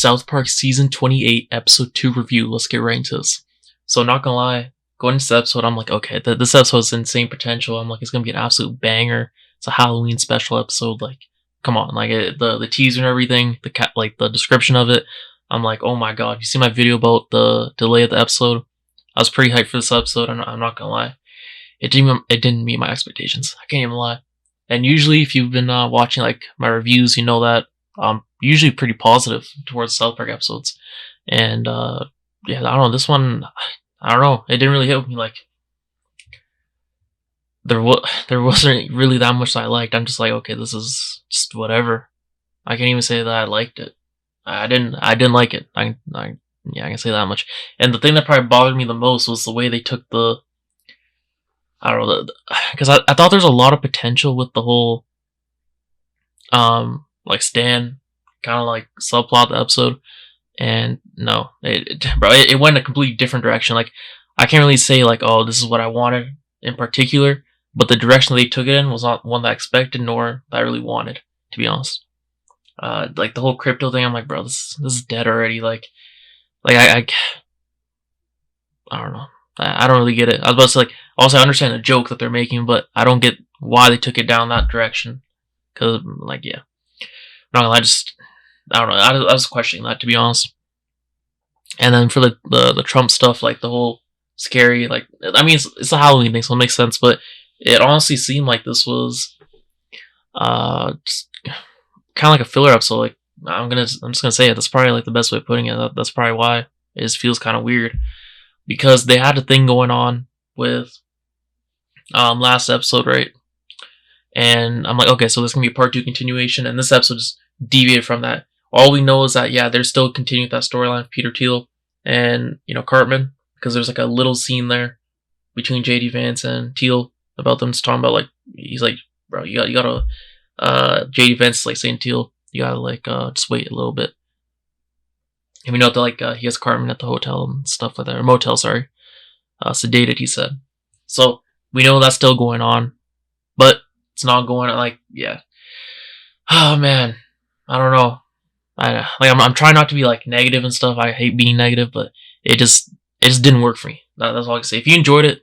South Park Season 28, Episode 2 review. Let's get right into this. So, not gonna lie, going into the episode, I'm like, okay, this episode has insane potential. I'm like, it's gonna be an absolute banger. It's a Halloween special episode. Like, come on, like the teaser and everything, like the description of it. I'm like, oh my god, you see my video about the delay of the episode? I was pretty hyped for this episode. I'm not gonna lie, it didn't meet my expectations. I can't even lie. And usually, if you've been watching like my reviews, you know that I'm usually pretty positive towards South Park episodes. And yeah, I don't know, this one, I don't know, it didn't really hit with me. Like, there wasn't really that much that I liked. I'm just like, okay, this is just whatever. I can't even say that I liked it. I didn't like it. Yeah, I can say that much. And the thing that probably bothered me the most was the way they took the, I don't know, because I thought there's a lot of potential with the whole like Stan kind of like subplot of the episode, and no, it went a completely different direction. Like, I can't really say like, oh, this is what I wanted in particular, but the direction they took it in was not one that I expected nor that I really wanted, to be honest. Like the whole crypto thing, I'm like, bro, this is dead already. Like I don't know. I don't really get it. I was about to say, like, also I understand the joke that they're making, but I don't get why they took it down that direction. Cause like, yeah, no, I don't know. I was questioning that, to be honest. And then for the Trump stuff, like the whole scary, like, I mean, it's a Halloween thing, so it makes sense. But it honestly seemed like this was just kind of like a filler episode. Like, I'm just gonna say it. That's probably like the best way of putting it. That's probably why it just feels kind of weird, because they had a thing going on with last episode, right? And I'm like, okay, so this can be a part 2 continuation, and this episode just deviated from that. All we know is that, yeah, they're still continuing with that storyline of Peter Thiel and, you know, Cartman, because there's like a little scene there between JD Vance and Thiel about them just talking about, like, he's like, bro, you gotta JD Vance is like saying, Thiel, you gotta like just wait a little bit. And we know that like he has Cartman at the hotel and stuff like that, or motel, sorry, sedated, he said. So we know that's still going on, but it's not going on, like, yeah. Oh man, I don't know. I'm trying not to be like negative and stuff. I hate being negative, but it just didn't work for me. That's all I can say. If you enjoyed it,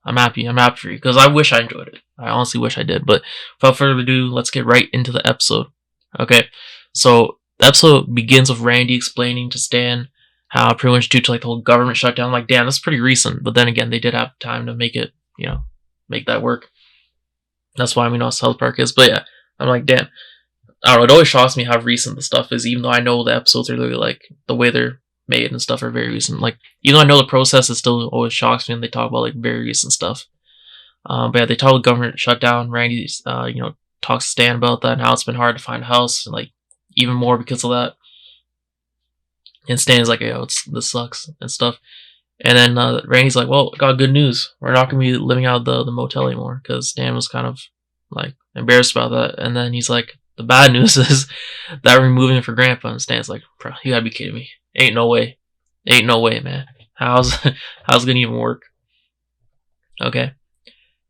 I'm happy. I'm happy for you, because I wish I enjoyed it. I honestly wish I did. But without further ado, let's get right into the episode. Okay, so the episode begins with Randy explaining to Stan how pretty much due to like the whole government shutdown. I'm like, damn, that's pretty recent. But then again, they did have time to make it, you know, make that work. That's why we know how South Park is. But yeah, I'm like, damn. I don't know, it always shocks me how recent the stuff is, even though I know the episodes are literally like the way they're made and stuff are very recent. Like, even though I know the process, it still always shocks me when they talk about like very recent stuff. But yeah, they talk about government shutdown. Randy, you know, talks to Stan about that and how it's been hard to find a house, and like even more because of that. And Stan's like, yo, this sucks and stuff. And then Randy's like, well, got good news. We're not gonna be living out of the motel anymore, because Stan was kind of like embarrassed about that. And then he's like, the bad news is that we're moving for Grandpa. And Stan's like, bro, you gotta be kidding me. Ain't no way, man. How's it gonna even work? Okay.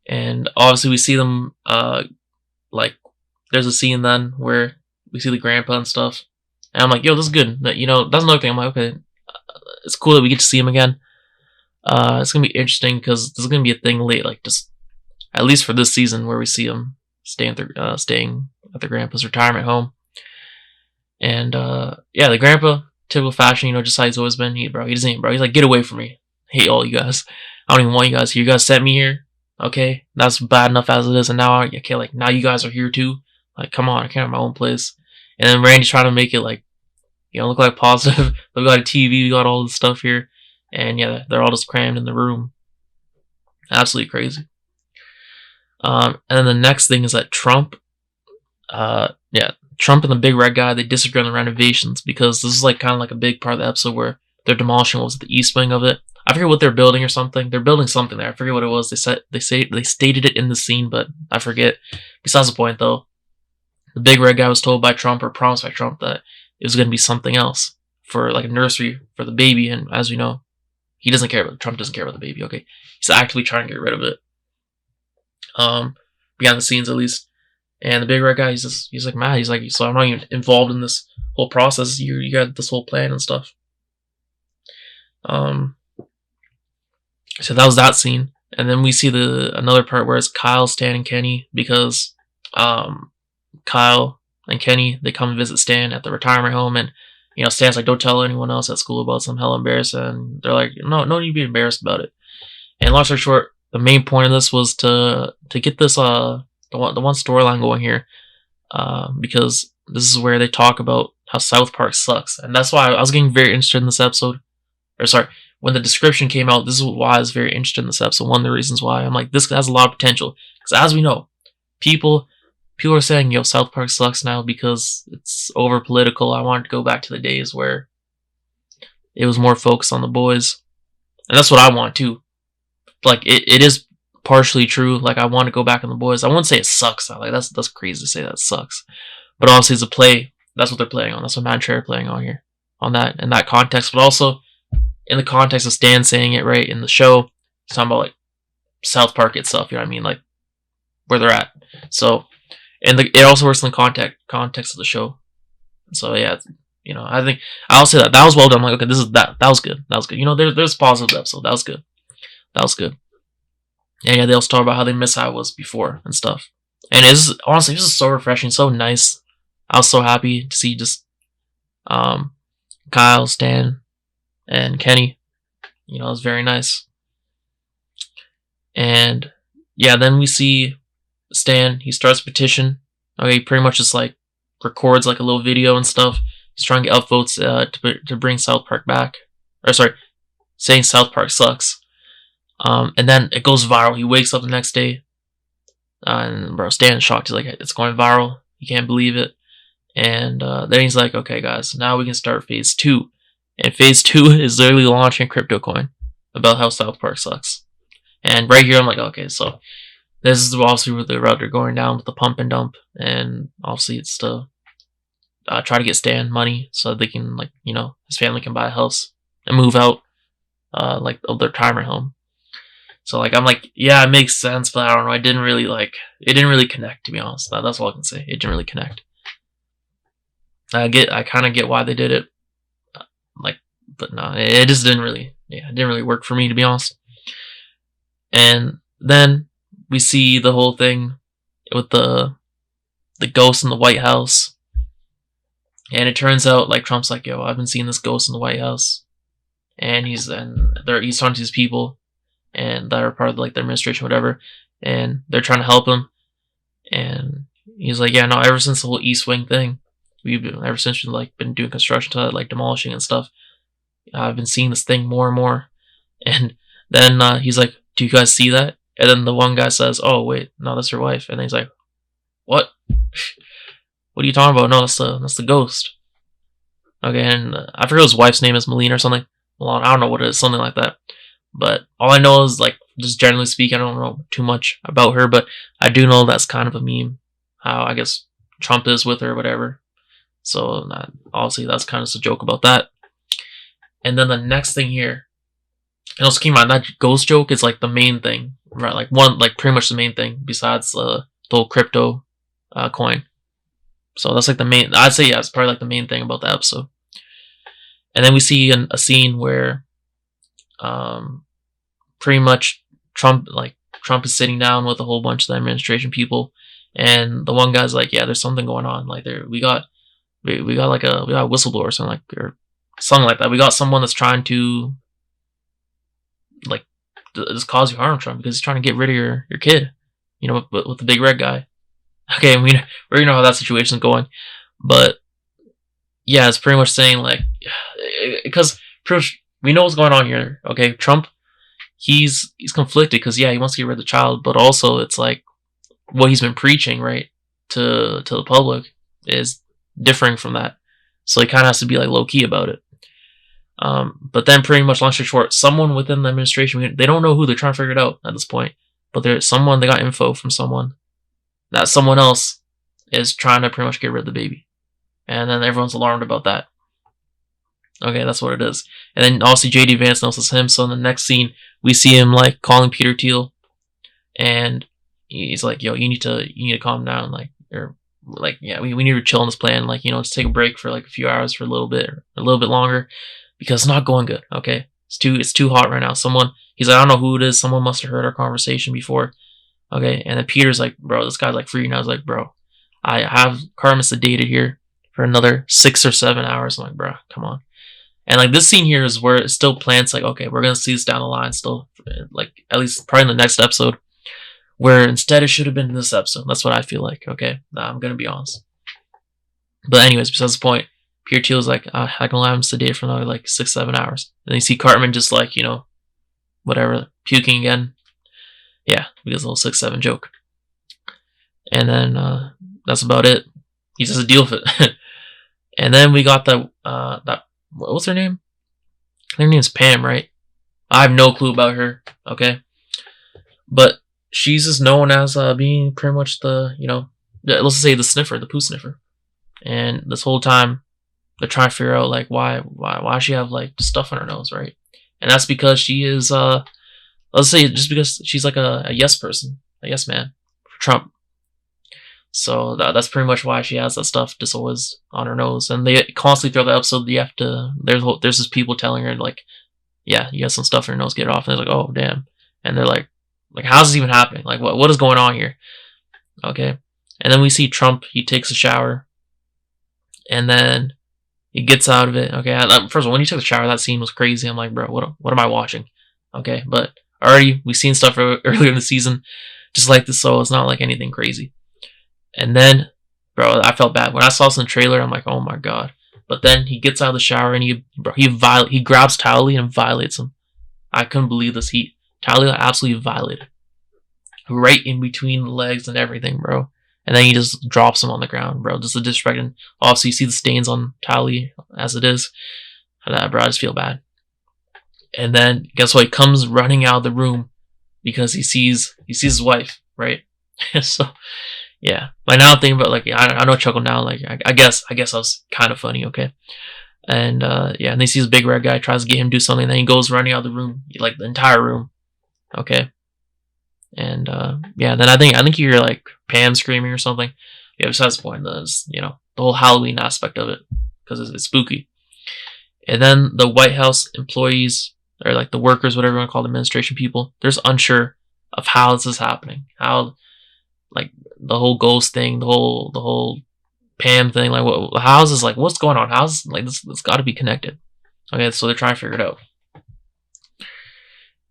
And obviously we see them, like, there's a scene then where we see the grandpa and stuff. And I'm like, yo, this is good. You know, that's another thing. I'm like, okay, it's cool that we get to see him again. It's gonna be interesting, because this is gonna be a thing late, like, just at least for this season, where we see him staying at the grandpa's retirement home. And yeah, the grandpa, typical fashion, you know, just how he's always been. He's like, get away from me. I hate all you guys. I don't even want you guys here. You guys sent me here. Okay, that's bad enough as it is, and now okay, like, now you guys are here too. Like, come on, I can't have my own place. And then Randy's trying to make it like, you know, look like positive. We got a TV, we got all this stuff here, and yeah, they're all just crammed in the room. Absolutely crazy. And then the next thing is that Trump and the big red guy, they disagree on the renovations, because this is like kind of like a big part of the episode where they're demolishing what was the east wing of it. I forget what they're building or something. They're building something there. I forget what it was. They stated it in the scene, but I forget. Besides the point, though, the big red guy was told by Trump, or promised by Trump, that it was going to be something else for like a nursery for the baby. And as we know, Trump doesn't care about the baby. Okay, he's actively trying to get rid of it. Behind the scenes, at least. And the big red guy, he's like mad. He's like, so I'm not even involved in this whole process. You got this whole plan and stuff. So that was that scene. And then we see another part where it's Kyle, Stan, and Kenny, because Kyle and Kenny, they come and visit Stan at the retirement home, and Stan's like, don't tell anyone else at school about some hell embarrassing. And they're like, no need to be embarrassed about it. And long story short, the main point of this was to get this the one storyline going here, because this is where they talk about how South Park sucks, and that's why I was getting very interested in this episode. Or sorry, when the description came out, this is why I was very interested in this episode. One of the reasons why I'm like, this has a lot of potential, because as we know, people are saying, yo, South Park sucks now because it's over political. I wanted to go back to the days where it was more focused on the boys, and that's what I want too. Like, it is partially true. Like, I want to go back on the boys. I wouldn't say it sucks. Like, that's crazy to say that it sucks. But obviously, it's a play. That's what they're playing on. That's what Matt and Trey are playing on here, on that, in that context. But also, in the context of Stan saying it, right, in the show, it's talking about, like, South Park itself, you know what I mean? Like, where they're at. So, and it also works in the context of the show. So, yeah, I think, I'll say that was well done. I'm like, okay, that was good. That was good. There's positives episode. That was good. That was good. Yeah, they also talk about how they miss how it was before and stuff. And honestly, this is so refreshing, so nice. I was so happy to see just Kyle, Stan, and Kenny. It was very nice. And yeah, then we see Stan. He starts a petition. Okay, he pretty much just like records like a little video and stuff. He's trying to get upvotes to bring South Park back. Or sorry, saying South Park sucks. And then it goes viral. He wakes up the next day, and bro, Stan is shocked. He's like, it's going viral. He can't believe it. And then he's like, okay, guys, now we can start phase 2. And phase 2 is literally launching Cryptocoin about how South Park sucks. And right here, I'm like, okay, so this is obviously where the route they're going down with the pump and dump. And obviously, it's to try to get Stan money so they can, like, his family can buy a house and move out, like, of their retirement home. So, like, I'm like, yeah, it makes sense, but I don't know. It didn't really connect, to be honest. That's all I can say. It didn't really connect. I kind of get why they did it. Like, but no, it just didn't really work for me, to be honest. And then we see the whole thing with the ghost in the White House. And it turns out, like, Trump's like, yo, I've been seeing this ghost in the White House. And he's talking to his people, and that are part of, like, the administration, whatever, and they're trying to help him. And he's like, yeah, no, ever since the whole East Wing thing, ever since we've, like, been doing construction to it, like, demolishing and stuff, I've been seeing this thing more and more. And then he's like, do you guys see that? And then the one guy says, oh, wait, no, that's your wife. And then he's like, what? What are you talking about? No, that's the ghost. Okay, and I forget his wife's name is Melina or something. Well, I don't know what it is, something like that. But all I know is, like, just generally speaking, I don't know too much about her, but I do know that's kind of a meme, how I guess Trump is with her or whatever. So obviously that's kind of just a joke about that. And then the next thing here, and also keep in mind, that ghost joke is like the main thing, right? Like pretty much the main thing besides the whole crypto coin. So that's like the main, I'd say, yeah, it's probably like the main thing about the episode. And then we see a scene where pretty much Trump is sitting down with a whole bunch of the administration people, and the one guy's like, yeah, there's something going on. Like, we got a whistleblower or something like that. We got someone that's trying to, like, just cause you harm, Trump, because he's trying to get rid of your kid, with the big red guy. Okay, we already know how that situation's going, but yeah, it's pretty much saying, like, because pretty much we know what's going on here. Okay, Trump, he's conflicted because, yeah, he wants to get rid of the child, but also it's like what he's been preaching, right, to the public is differing from that. So he kind of has to be, like, low key about it. But then pretty much, long story short, someone within the administration, they don't know who, they're trying to figure it out at this point, but they got info from someone that someone else is trying to pretty much get rid of the baby. And then everyone's alarmed about that. Okay, that's what it is. And then also JD Vance knows it's him, so in the next scene, we see him, like, calling Peter Thiel, and he's like, yo, you need to calm down. Like, or like, yeah, we need to chill on this plan. Like, you know, let's take a break for like a few hours for a little bit, or a little bit longer, because it's not going good. Okay, it's too hot right now. He's like, I don't know who it is. Someone must have heard our conversation before. Okay, and then Peter's like, bro, this guy's like freaking out. I was like, bro, I have Cartman sedated here for another 6 or 7 hours. I'm like, bro, come on. And like this scene here is where it still plants like, okay, we're gonna see this down the line still, like at least probably in the next episode, where instead it should have been in this episode. That's what I feel like. Okay, I'm gonna be honest. But anyways, besides the point, Peter Thiel's like, I can allow him sedated for another like 6, 7 hours. And you see Cartman just like, you know, whatever, puking again. Yeah, because the whole 6-7 joke. And then that's about it. He does a deal with it. And then we got that what's her name? Her name's Pam, right? I have no clue about her. Okay, but she's just known as being pretty much the, you know, let's say the sniffer, the poo sniffer. And this whole time they're trying to figure out like why she have like stuff on her nose, right? And that's because she is let's say just because she's like a yes person, a yes man for Trump. So that's pretty much why she has that stuff just always on her nose. And they constantly throughout the episode, you have to, there's just people telling her like, yeah, you have some stuff in your nose, get it off. And they're like, oh damn. And they're like how's this even happening? Like what is going on here? Okay. And then we see Trump, he takes a shower and then he gets out of it. Okay. First of all, when he took the shower, that scene was crazy. I'm like, bro, what am I watching? Okay. But already we've seen stuff earlier in the season just like this, so it's not like anything crazy. And then, bro, I felt bad when I saw this in the trailer. I'm like, oh my god! But then he gets out of the shower and he grabs Towelie and violates him. I couldn't believe this. Towelie absolutely violated, right in between the legs and everything, bro. And then he just drops him on the ground, bro. Just a disrespect. And obviously, you see the stains on Towelie as it is. And bro, I just feel bad. And then guess what? He comes running out of the room because he sees his wife, right? So. Yeah, like now I'm thinking about like I know chuckle now, like I guess I was kind of funny, okay, and yeah, and they see this big red guy tries to get him to do something, and then he goes running out of the room, like the entire room, okay, and yeah, then I think you hear like Pam screaming or something. Yeah, besides the point, there's, you know, the whole Halloween aspect of it because it's spooky, and then the White House employees or like the workers, whatever you want to call the administration people, they're just unsure of how this is happening, how like the whole ghost thing, the whole Pam thing, like how is this, like what's going on? How's like this got to be connected? Okay, so they're trying to figure it out.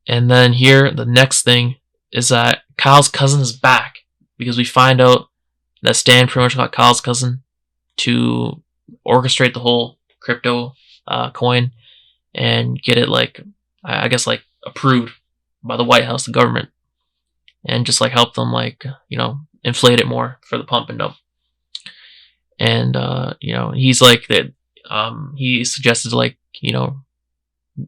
And then here, the next thing is that Kyle's cousin is back because we find out that Stan pretty much got Kyle's cousin to orchestrate the whole crypto coin and get it like I guess like approved by the White House, the government. And just like help them like, you know, inflate it more for the pump and dump. And you know, he's like that he suggested like, you know,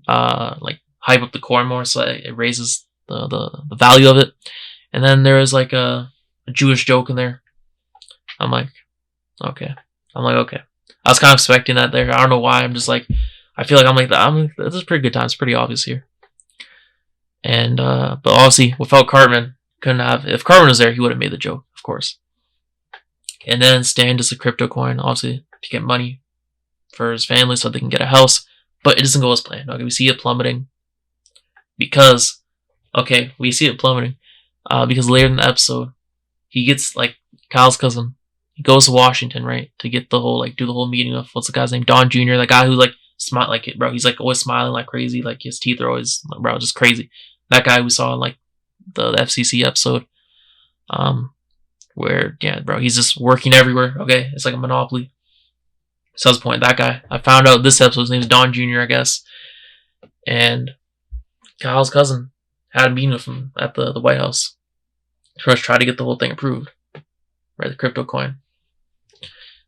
like hype up the coin more so that it raises the value of it. And then there is like a Jewish joke in there. I'm like, okay. I was kind of expecting that there. I don't know why. I'm just like, I feel like this is a pretty good time. It's pretty obvious here. And but obviously without Cartman, couldn't have. If Cartman was there, he would have made the joke, of course. And then Stan does a crypto coin, obviously, to get money for his family so they can get a house. But it doesn't go as planned. Okay, we see it plummeting because later in the episode, he gets like Kyle's cousin. He goes to Washington, right, to get the whole do the whole meeting of what's the guy's name, Don Jr., the guy who like smile like it, bro. He's like always smiling like crazy, like his teeth are always, bro, just crazy. That guy we saw in like the FCC episode, where yeah, bro, he's just working everywhere. Okay, it's like a monopoly. So that's the point. That guy, I found out this episode, his name is Don Jr., I guess, and Kyle's cousin had a meeting with him at the White House to try to get the whole thing approved, right? The crypto coin.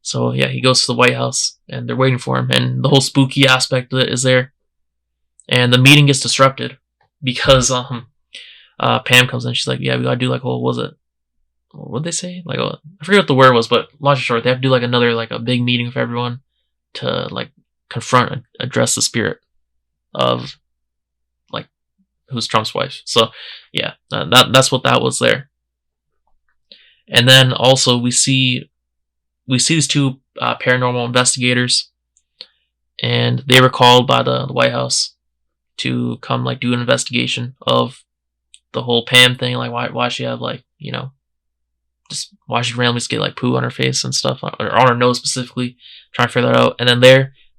So yeah, he goes to the White House and they're waiting for him, and the whole spooky aspect of it is there. And the meeting gets disrupted because Pam comes in. She's like, yeah, we gotta do like what'd they say? Like I forget what the word was, but long story short, they have to do like another like a big meeting with everyone to like confront and address the spirit of like who's Trump's wife. So yeah, that's what that was there. And then also we see these two paranormal investigators, and they were called by the White House to come like do an investigation of the whole Pam thing, like why she have like, you know, just why she randomly just get like poo on her face and stuff, or on her nose specifically, trying to figure that out. And then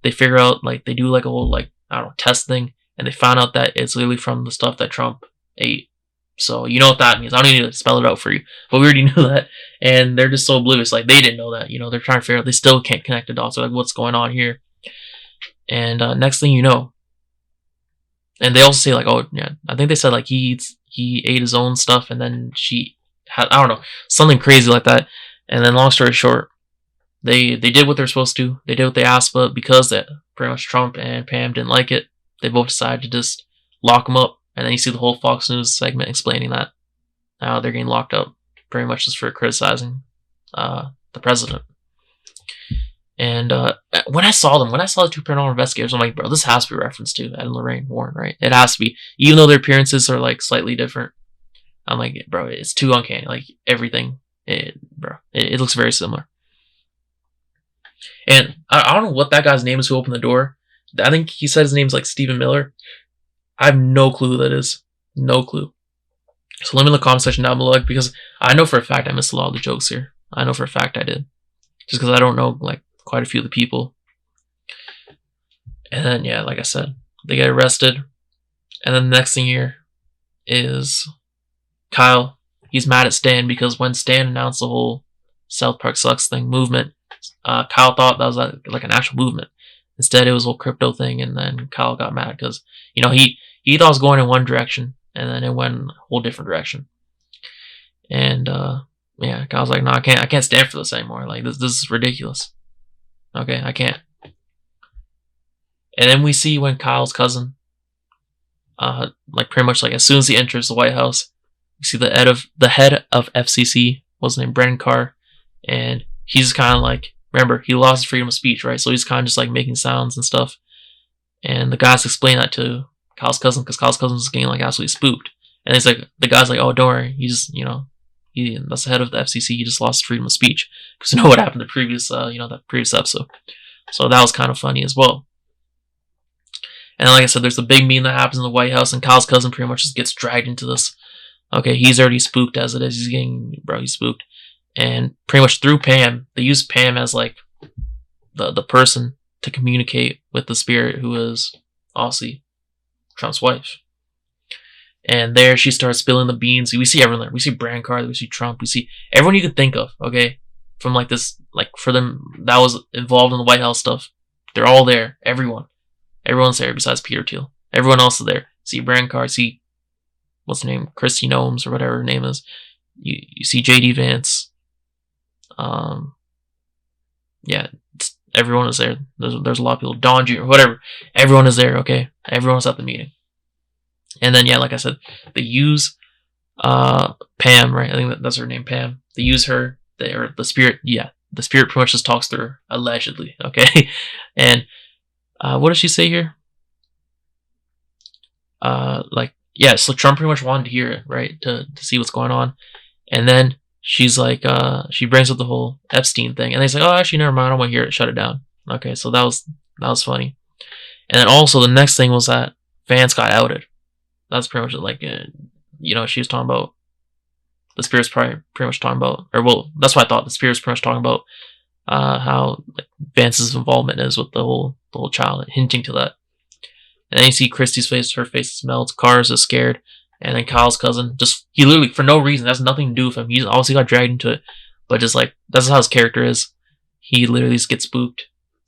they figure out, like, they do like a whole, like, I don't know, test thing, and they found out that it's literally from the stuff that Trump ate. So you know what that means. I don't need to spell it out for you, but we already knew that, and they're just so oblivious. Like, they didn't know that. You know, they're trying to figure out. They still can't connect the dots. They're like, what's going on here? And next thing you know, and they also say like, oh yeah, I think they said like he ate his own stuff, and then she had, I don't know, something crazy like that. And then long story short, they did what they're supposed to. They did what they asked, but because that pretty much Trump and Pam didn't like it, they both decided to just lock him up. And then you see the whole Fox News segment explaining that how they're getting locked up, pretty much just for criticizing the president. And when I saw the two paranormal investigators, I'm like, bro, this has to be a reference to Ed and Lorraine Warren, right? It has to be, even though their appearances are like slightly different. I'm like, bro, it's too uncanny. Like, everything, it looks very similar. And I don't know what that guy's name is who opened the door. I think he said his name's like Stephen Miller. I have no clue who that is. No clue. So let me in the comment section down below, because I know for a fact I missed a lot of the jokes here. I know for a fact I did. Just because I don't know like quite a few of the people. And then, yeah, like I said, they get arrested. And then the next thing here is Kyle. He's mad at Stan because when Stan announced the whole South Park Sucks thing movement, Kyle thought that was like an actual movement. Instead, it was a whole crypto thing, and then Kyle got mad because, you know, he thought it was going in one direction, and then it went a whole different direction. And yeah, Kyle's like, no, I can't stand for this anymore. Like, this is ridiculous. Okay, I can't. And then we see when Kyle's cousin, like pretty much like as soon as he enters the White House, we see the head of FCC was named Brennan Carr, and he's kind of like, remember, he lost his freedom of speech, right? So he's kind of just like making sounds and stuff. And the guys explain that to Kyle's cousin, because Kyle's cousin was getting like absolutely spooked. And he's like, the guy's like, oh, don't worry, he just, you know, that's the head of the FCC. He just lost freedom of speech, because you know what happened in the previous, that previous episode. So that was kind of funny as well. And like I said, there's a big meeting that happens in the White House, and Kyle's cousin pretty much just gets dragged into this. Okay, he's already spooked as it is. He's spooked. And pretty much through Pam, they use Pam as like the person to communicate with the spirit, who is obviously Trump's wife. And there she starts spilling the beans. We see everyone there. We see Brand Carr, we see Trump, we see everyone you could think of, okay? From like this, like for them that was involved in the White House stuff. They're all there. Everyone's there besides Peter Thiel. Everyone else is there. See Brand Carr, see what's her name? Christy Gnomes or whatever her name is. You see JD Vance. Yeah, everyone is there. There's a lot of people. Don Jr., whatever. Everyone is there, okay? Everyone's at the meeting. And then, yeah, like I said, they use Pam, right? I think that's her name, Pam. They use her, or the spirit, yeah. The spirit pretty much just talks through her, allegedly, okay? And what does she say here? Like, yeah, so Trump pretty much wanted to hear it, right? To see what's going on. And then she's like, she brings up the whole Epstein thing. And they say, oh, actually, never mind. I don't want to hear it. Shut it down. Okay, so that was funny. And then also the next thing was that Vance got outed. That's pretty much like, she was talking about, the spirit's pretty much talking about, or well, that's what I thought. The spirit's pretty much talking about how like, Vance's involvement is with the whole child, hinting to that. And then you see Christy's face, her face melts. Carr's is scared. And then Kyle's cousin, he literally, for no reason, that's nothing to do with him. He obviously got dragged into it, but just like, that's how his character is. He literally just gets spooked.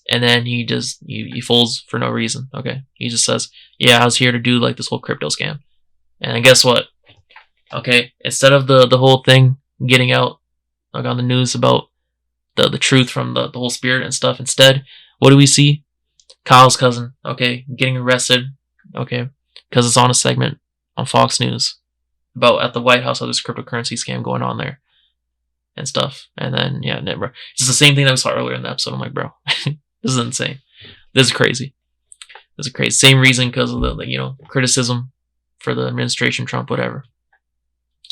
And then he folds for no reason, okay? He just says, yeah, I was here to do like this whole crypto scam. And guess what? Okay, instead of the whole thing getting out, like on the news about the truth from the whole spirit and stuff, instead, what do we see? Kyle's cousin, okay, getting arrested, okay, because it's on a segment on Fox News about at the White House how there's a cryptocurrency scam going on there and stuff. And then, yeah, never. It's the same thing that we saw earlier in the episode. I'm like, bro, this is insane. This is crazy. This is crazy. Same reason, because of the criticism for the administration, Trump, whatever.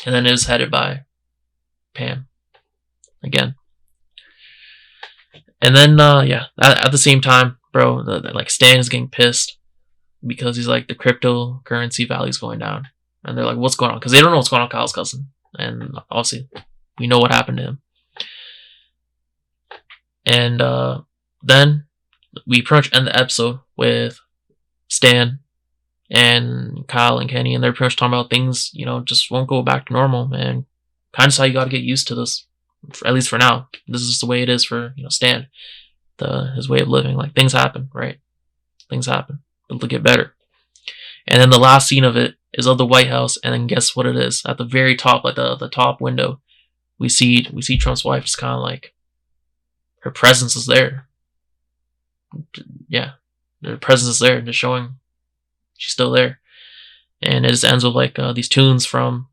And then it was headed by Pam. again. And then, yeah, at the same time, bro, like Stan is getting pissed because he's like, the cryptocurrency value is going down. And they're like, what's going on? Because they don't know what's going on with Kyle's cousin. And obviously, we know what happened to him. And then we pretty much end the episode with Stan and Kyle and Kenny, and they're pretty much talking about things, you know, just won't go back to normal, man. Kind of how you got to get used to this, at least for now. This is just the way it is for, you know, Stan, his way of living. Like, things happen, right? Things happen. It'll get better. And then the last scene of it is of the White House, and then guess what it is? At the very top, like the top window, we see Trump's wife just kind of like, her presence is there. Yeah, her presence is there, just showing she's still there. And it just ends with like these tunes from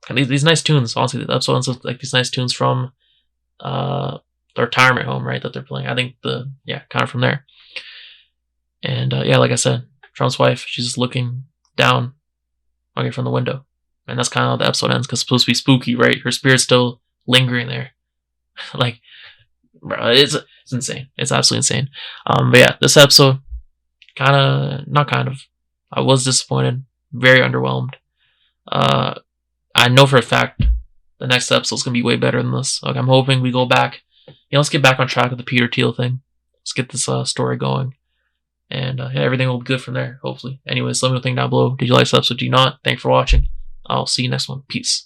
these nice tunes. Honestly, the episode ends with like these nice tunes from the retirement home, right, that they're playing. I think kind of from there. And yeah, like I said, Trump's wife, she's just looking down, okay, from the window, and that's kind of how the episode ends, because it's supposed to be spooky, right? Her spirit's still lingering there. Like, bro, it's insane. It's absolutely insane. But yeah, this episode, I was disappointed, very underwhelmed. I know for a fact the next episode is gonna be way better than this. Like, I'm hoping we go back. You know, let's get back on track with the Peter Thiel thing. Let's get this story going, and yeah, everything will be good from there, hopefully. Anyways, let me know what you think down below. Did you like this episode? Do you not? Thanks for watching. I'll see you next one. Peace.